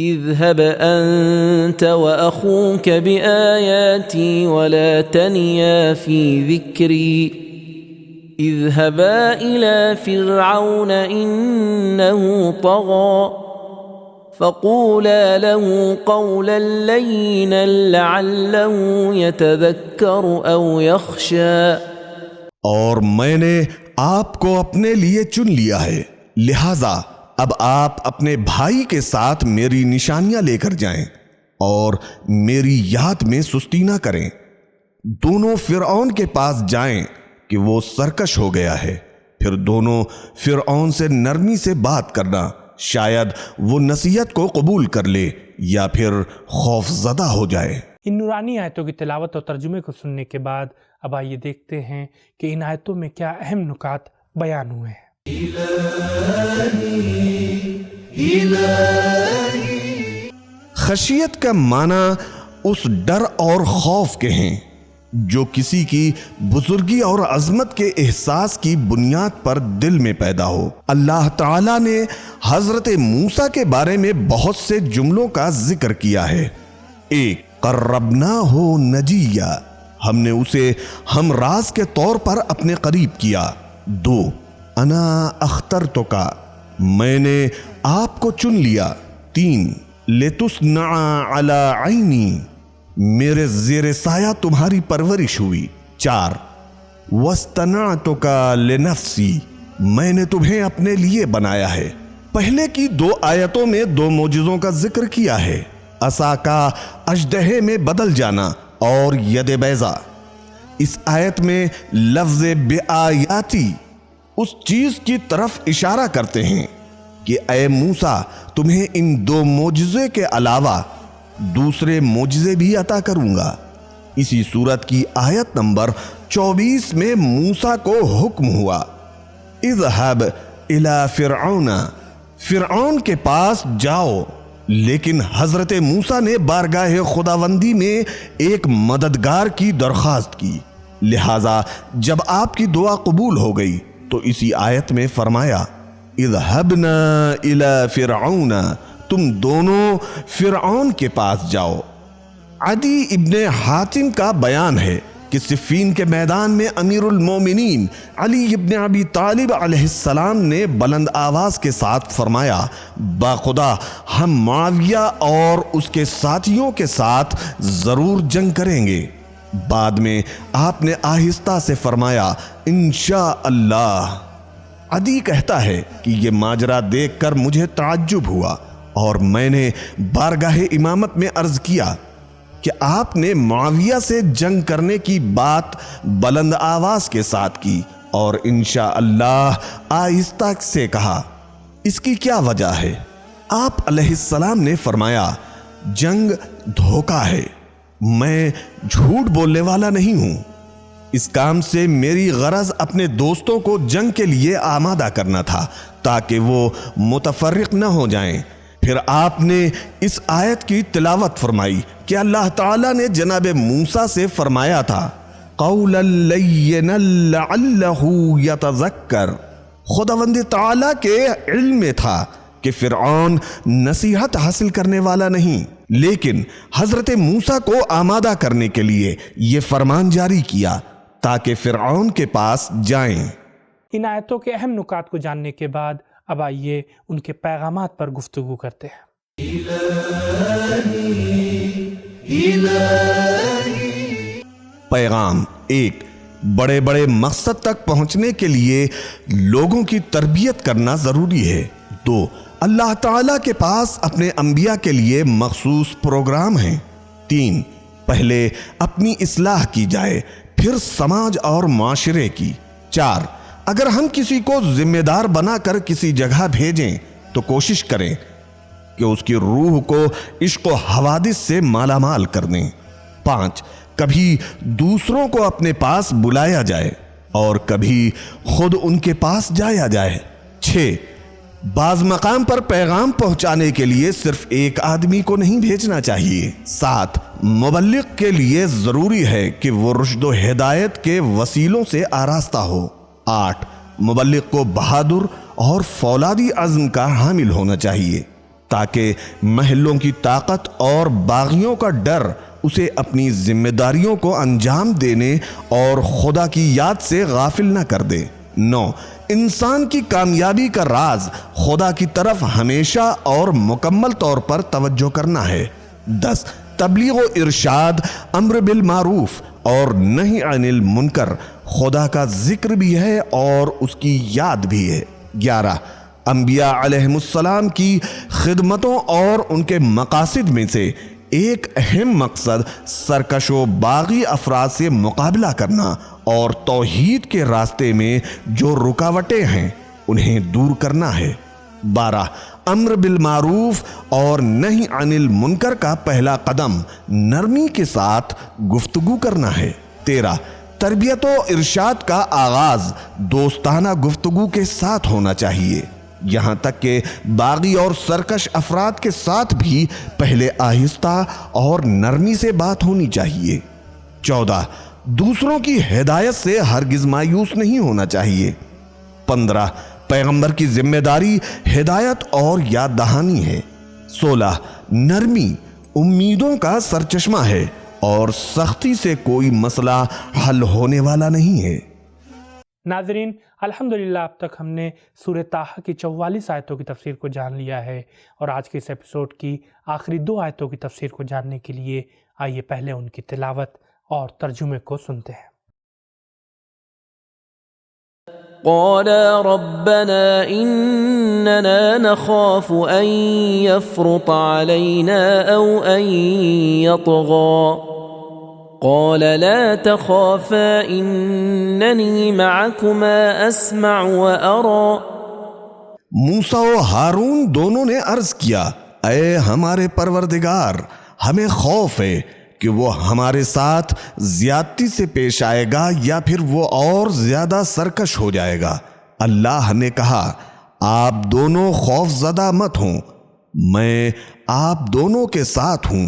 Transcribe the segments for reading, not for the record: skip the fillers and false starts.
اذهب أنت وأخوك بآياتي ولا تنيا في ذكري اذهبا إلى فرعون إنه طغى فقولا له قولا لينا لعله يتذكر أو يخشى۔ اور میں نے آپ کو اپنے لیے چن لیا ہے، لہذا اب آپ اپنے بھائی کے ساتھ میری نشانیاں لے کر جائیں اور میری یاد میں سستی نہ کریں۔ دونوں فرعون کے پاس جائیں کہ وہ سرکش ہو گیا ہے، پھر دونوں فرعون سے نرمی سے بات کرنا، شاید وہ نصیحت کو قبول کر لے یا پھر خوف زدہ ہو جائے۔ ان نورانی آیتوں کی تلاوت اور ترجمے کو سننے کے بعد اب آئیے دیکھتے ہیں کہ ان آیتوں میں کیا اہم نکات بیان ہوئے ہیں۔ خشیت کا معنی اس ڈر اور خوف کے ہیں جو کسی کی بزرگی اور عظمت کے احساس کی بنیاد پر دل میں پیدا ہو۔ اللہ تعالیٰ نے حضرت موسیٰ کے بارے میں بہت سے جملوں کا ذکر کیا ہے۔ 1، قربناہ نجیہ، ہم نے اسے ہمراز کے طور پر اپنے قریب کیا۔ 2، انا اخترتک، میں نے آپ کو چن لیا۔ 3، لتصنع علی عینی، میرے زیر سایہ تمہاری پرورش ہوئی۔ 4، واصطنعتک لنفسی، میں نے تمہیں اپنے لیے بنایا ہے۔ پہلے کی 2 آیتوں میں 2 معجزوں کا ذکر کیا ہے، عصا کا اژدہے میں بدل جانا اور ید بیضا۔ اس آیت میں لفظ بآیاتی اس چیز کی طرف اشارہ کرتے ہیں کہ اے موسیٰ، تمہیں ان 2 معجزے کے علاوہ دوسرے معجزے بھی عطا کروں گا۔ اسی سورت کی آیت نمبر 24 میں موسیٰ کو حکم ہوا، اذهب الى فرعون، فرعون کے پاس جاؤ، لیکن حضرت موسیٰ نے بارگاہ خداوندی میں ایک مددگار کی درخواست کی، لہٰذا جب آپ کی دعا قبول ہو گئی تو اسی آیت میں فرمایا، اذهبنا الى فرعون، تم دونوں فرعون کے پاس جاؤ۔ عدی ابن حاتم کا بیان ہے کہ صفین کے میدان میں امیر المومنین علی ابن ابی طالب علیہ السلام نے بلند آواز کے ساتھ فرمایا، باخدا ہم معاویہ اور اس کے ساتھیوں کے ساتھ ضرور جنگ کریں گے۔ بعد میں آپ نے آہستہ سے فرمایا، انشاءاللہ۔ عدی کہتا ہے کہ یہ ماجرا دیکھ کر مجھے تعجب ہوا اور میں نے بارگاہ امامت میں عرض کیا کہ آپ نے معاویہ سے جنگ کرنے کی بات بلند آواز کے ساتھ کی اور انشاءاللہ آہستہ سے کہا، اس کی کیا وجہ ہے؟ آپ علیہ السلام نے فرمایا، جنگ دھوکہ ہے، میں جھوٹ بولنے والا نہیں ہوں۔ اس کام سے میری غرض اپنے دوستوں کو جنگ کے لیے آمادہ کرنا تھا تاکہ وہ متفرق نہ ہو جائیں۔ پھر آپ نے اس آیت کی تلاوت فرمائی کہ اللہ تعالیٰ نے جناب موسیٰ سے فرمایا تھا، قولا لینا لعلہ یتذکر۔ خداوند تعالیٰ کے علم میں تھا کہ فرعون نصیحت حاصل کرنے والا نہیں، لیکن حضرت موسیٰ کو آمادہ کرنے کے لیے یہ فرمان جاری کیا تاکہ فرعون کے پاس جائیں۔ ان آیتوں کے اہم نکات کو جاننے کے بعد اب آئیے ان کے پیغامات پر گفتگو کرتے ہیں۔ پیغام: ایک، بڑے بڑے مقصد تک پہنچنے کے لیے لوگوں کی تربیت کرنا ضروری ہے۔ دو، اللہ تعالیٰ کے پاس اپنے انبیاء کے لیے مخصوص پروگرام ہیں۔ تین، پہلے اپنی اصلاح کی جائے، پھر سماج اور معاشرے کی۔ چار، اگر ہم کسی کو ذمہ دار بنا کر کسی جگہ بھیجیں تو کوشش کریں کہ اس کی روح کو عشق و حوادث سے مالا مال کر دیں۔ پانچ، کبھی دوسروں کو اپنے پاس بلایا جائے اور کبھی خود ان کے پاس جایا جائے۔ چھ، بعض مقام پر پیغام پہنچانے کے لیے صرف ایک آدمی کو نہیں بھیجنا چاہیے۔ سات، مبلغ کے لیے ضروری ہے کہ وہ رشد و ہدایت کے وسیلوں سے آراستہ ہو۔ آٹھ، مبلغ کو بہادر اور فولادی عزم کا حامل ہونا چاہیے تاکہ محلوں کی طاقت اور باغیوں کا ڈر اسے اپنی ذمہ داریوں کو انجام دینے اور خدا کی یاد سے غافل نہ کر دے۔ نو، انسان کی کامیابی کا راز خدا کی طرف ہمیشہ اور مکمل طور پر توجہ کرنا ہے۔ 10، تبلیغ و ارشاد، امر بالمعروف اور نہی عن المنکر خدا کا ذکر بھی ہے اور اس کی یاد بھی ہے۔ 11، انبیاء علیہم السلام کی خدمتوں اور ان کے مقاصد میں سے ایک اہم مقصد سرکش و باغی افراد سے مقابلہ کرنا اور توحید کے راستے میں جو رکاوٹیں ہیں انہیں دور کرنا ہے۔ 12، امر بالمعروف اور نہی عن المنکر کا پہلا قدم نرمی کے ساتھ گفتگو کرنا ہے۔ 13، تربیت و ارشاد کا آغاز دوستانہ گفتگو کے ساتھ ہونا چاہیے، یہاں تک کہ باغی اور سرکش افراد کے ساتھ بھی پہلے آہستہ اور نرمی سے بات ہونی چاہیے۔ 14، دوسروں کی ہدایت سے ہرگز مایوس نہیں ہونا چاہیے۔ 15، پیغمبر کی ذمہ داری ہدایت اور یاد دہانی ہے۔ 16، نرمی امیدوں کا سرچشمہ ہے اور سختی سے کوئی مسئلہ حل ہونے والا نہیں ہے۔ ناظرین، الحمدللہ اب تک ہم نے سورہ طٰہٰ کی 44 آیتوں کی تفسیر کو جان لیا ہے، اور آج کے اس ایپیسوڈ کی آخری 2 آیتوں کی تفسیر کو جاننے کے لیے آئیے پہلے ان کی تلاوت اور ترجمے کو سنتے ہیں۔ قالا ربنا إننا نخاف أن يفرط علينا أو أن يطغى قال لا تخافا إنني معكما أسمع وأرى۔ موسیٰ و ہارون دونوں نے عرض کیا، اے ہمارے پروردگار، ہمیں خوف ہے کہ وہ ہمارے ساتھ زیادتی سے پیش آئے گا یا پھر وہ اور زیادہ سرکش ہو جائے گا۔ اللہ نے کہا، آپ دونوں خوف زدہ مت ہوں، میں آپ دونوں کے ساتھ ہوں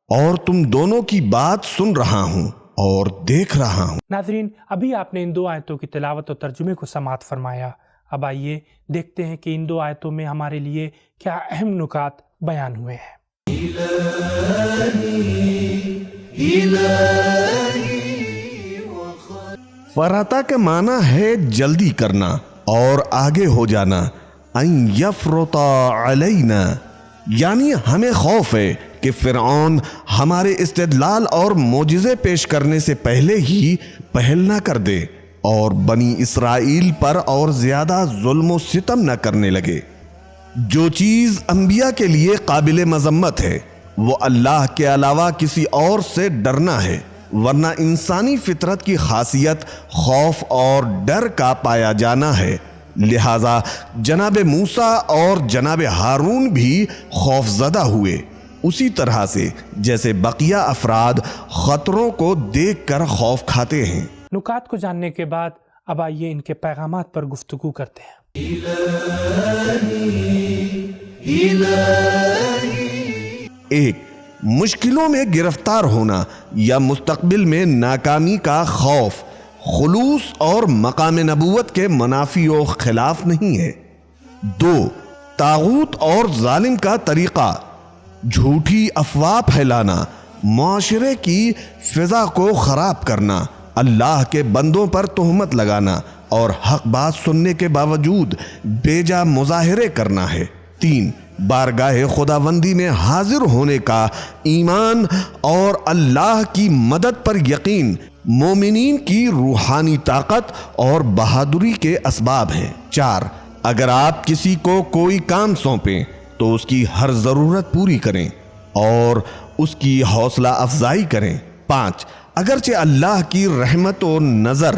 اور تم دونوں کی بات سن رہا ہوں اور دیکھ رہا ہوں۔ ناظرین، ابھی آپ نے ان 2 آیتوں کی تلاوت اور ترجمے کو سماعت فرمایا۔ اب آئیے دیکھتے ہیں کہ ان 2 آیتوں میں ہمارے لیے کیا اہم نکات بیان ہوئے ہیں۔ فرطا کا معنی ہے جلدی کرنا اور آگے ہو جانا۔ ان یفرط علینا یعنی ہمیں خوف ہے کہ فرعون ہمارے استدلال اور معجزے پیش کرنے سے پہلے ہی پہل نہ کر دے اور بنی اسرائیل پر اور زیادہ ظلم و ستم نہ کرنے لگے۔ جو چیز انبیاء کے لیے قابل مذمت ہے وہ اللہ کے علاوہ کسی اور سے ڈرنا ہے، ورنہ انسانی فطرت کی خاصیت خوف اور ڈر کا پایا جانا ہے۔ لہذا جناب موسیٰ اور جناب ہارون بھی خوف زدہ ہوئے، اسی طرح سے جیسے بقیہ افراد خطروں کو دیکھ کر خوف کھاتے ہیں۔ نکات کو جاننے کے بعد اب آئیے ان کے پیغامات پر گفتگو کرتے ہیں۔ ایک، مشکلوں میں گرفتار ہونا یا مستقبل میں ناکامی کا خوف خلوص اور مقام نبوت کے منافی و خلاف نہیں ہے۔ 2، طاغوت اور ظالم کا طریقہ جھوٹی افواہ پھیلانا، معاشرے کی فضا کو خراب کرنا، اللہ کے بندوں پر تہمت لگانا اور حق بات سننے کے باوجود بیجا مظاہرے کرنا ہے۔ 3 بارگاہ خداوندی میں حاضر ہونے کا ایمان اور اللہ کی مدد پر یقین مومنین کی روحانی طاقت اور بہادری کے اسباب ہیں۔ 4 اگر آپ کسی کو کوئی کام سونپیں تو اس کی ہر ضرورت پوری کریں اور اس کی حوصلہ افزائی کریں۔ 5 اگرچہ اللہ کی رحمت و نظر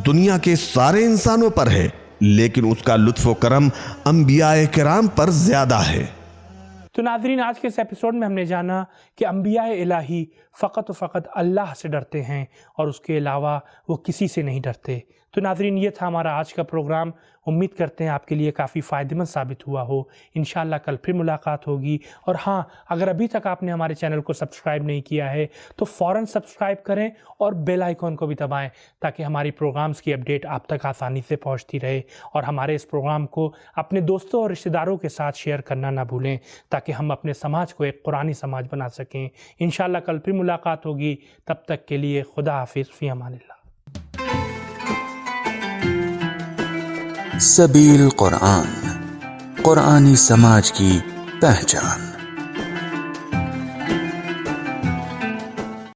دنیا کے سارے انسانوں پر ہے، لیکن اس کا لطف و کرم انبیاء کرام پر زیادہ ہے۔ تو ناظرین، آج کے اس ایپیسوڈ میں ہم نے جانا کہ انبیاء الہی فقط و فقط اللہ سے ڈرتے ہیں اور اس کے علاوہ وہ کسی سے نہیں ڈرتے۔ تو ناظرین، یہ تھا ہمارا آج کا پروگرام۔ امید کرتے ہیں آپ کے لیے کافی فائدہ مند ثابت ہوا ہو۔ انشاءاللہ کل پھر ملاقات ہوگی۔ اور ہاں، اگر ابھی تک آپ نے ہمارے چینل کو سبسکرائب نہیں کیا ہے تو فوراً سبسکرائب کریں اور بیل آئیکن کو بھی دبائیں تاکہ ہماری پروگرامز کی اپڈیٹ آپ تک آسانی سے پہنچتی رہے، اور ہمارے اس پروگرام کو اپنے دوستوں اور رشتہ داروں کے ساتھ شیئر کرنا نہ بھولیں تاکہ ہم اپنے سماج کو ایک قرآنی سماج بنا سکیں۔ انشاءاللہ کل پھر ملاقات ہوگی۔ تب تک کے لیے خدا حافظ، فی امان اللہ۔ سبیل قرآن، قرآنی سماج کی پہچان۔